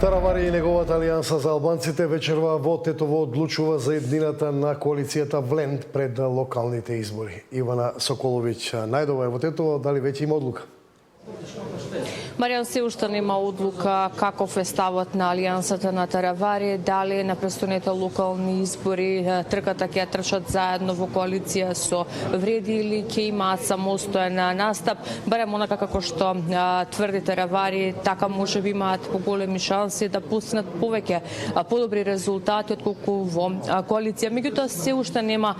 Таравари и неговата алијанса за албанците вечерва во Тетово одлучува за еднината на коалицијата Вленд пред локалните избори. Ивана Соколовиќ најдова е во Тетово, дали веќе има одлука? Маријан, се уште нема одлука каков е ставот на алијансата на Таравари, дали на престојните локални избори трката ќе трчат заедно во коалиција со Вреди или ќе имаат самостоен настап. Барем онака како што тврди Таравари, така може би имаат поголеми шанси да постигнат повеќе подобри резултати отколку во коалиција. Меѓутоа се уште нема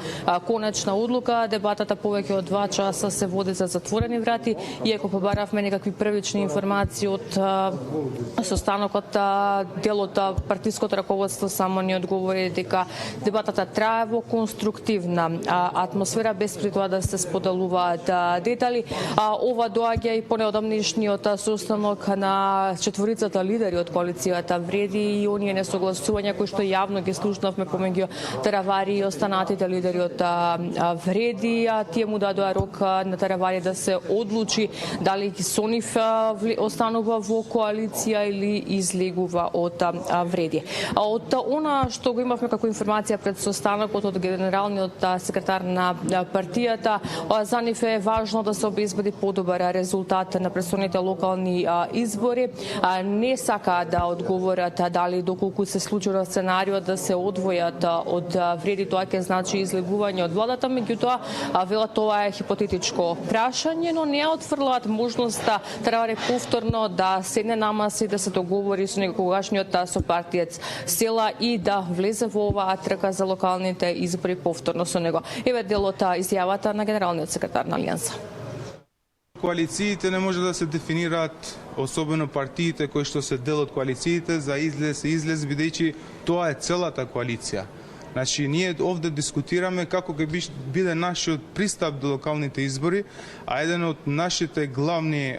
конечна одлука. Дебатата повеќе од 2 часа се води за затворени врати, иако побаравме некакви првични информации од состанокот, дел од партиското раководство само ни одговори дека дебатата трае во конструктивна атмосфера, без при тоа да се споделуваат детали. Ова доаѓа и по неодамнешниот состанок на четворицата лидери од коалицијата Вреди и оние несогласувања кои што јавно ги слушнавме помеѓу Таравари и останатите лидери од Вреди. Тие му дадоа рок на Таравари да се одлучи дали со нив останува во коалиција или излегува од Вреди. Од она што го имавме како информација пред состанокот од генералниот секретар на партијата, за нив е важно да се обезбеди подобар резултат на престојните локални избори. Не сака да одговорат дали доколку се случува сценариот да се одвојат од Вреди, тоа ќе значи излегување од владата, меѓутоа велат тоа е хипотетичко прашање, но не отфрлаат можноста Таравари повторно да седне на маса и да се договори со некогашниот сопартиец Села и да влезе во оваа трка за локалните избори повторно со него. Еве дел од изјавата на генералниот секретар на Алијанса. Коалициите не може да се дефинираат, особено партиите кои што се дел од коалициите, за излез, бидејќи тоа е целата коалиција. Значи, ние овде дискутираме како ќе биде нашиот пристап до локалните избори, а еден од нашите главни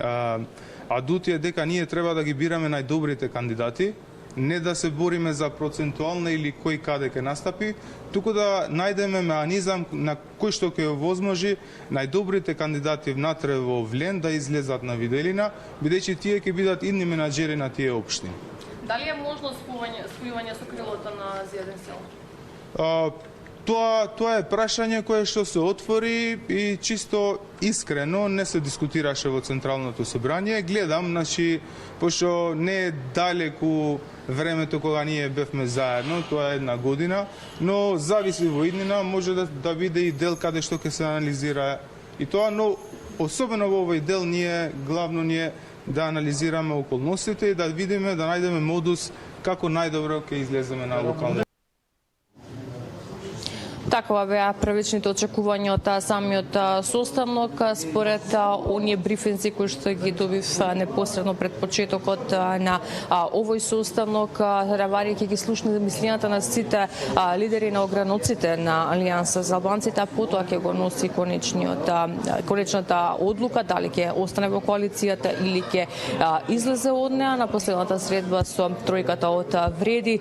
адути е дека ние треба да ги бираме најдобрите кандидати, не да се бориме за процентуална или кој каде ќе настапи, туку да најдеме меанизам на кој што ќе овозможи најдобрите кандидати внатре во Влен да излезат на виделина, бидејќи тие ќе бидат идни менаџери на тие општини. Дали е можно спојување со крилото на Зијаден Сел? Тоа е прашање кое што се отвори и чисто искрено не се дискутираше во Централното собрание. Гледам, значи, пошто не е далеку времето кога ние бевме заедно, тоа е 1 година, но зависи во иднина, може да биде и дел каде што ќе се анализира и тоа, но особено во овој дел главно ние да анализираме околностите и да видиме, да најдеме модус како најдобро ќе излеземе на локални. Такова беа првичните очекувања од самиот состанок. Според оние брифинзи кои што ги добив непосредно пред почетокот на овој состанок, Таравари ќе ги слушне мислењата на сите лидери на ограноците на Алијанса за албанците, а потоа ќе го носи конечната одлука дали ќе остане во коалицијата или ќе излезе од неа. На последната средба со тројката од Вреди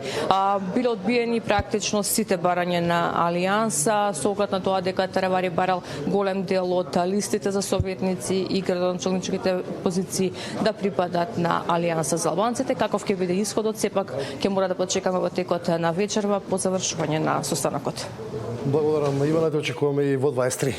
биле одбиени практично сите барања на Алијанса, со оглед на тоа дека Таравари барал голем дел од листите за советници и градоначалничките позиции да припадат на Алијанса за албанците. Каков ќе биде исходот, сепак ќе мора да почекаме во текот на вечерва по завршување на состанокот. Благодарам, Ивана, те очекуваме и во 23.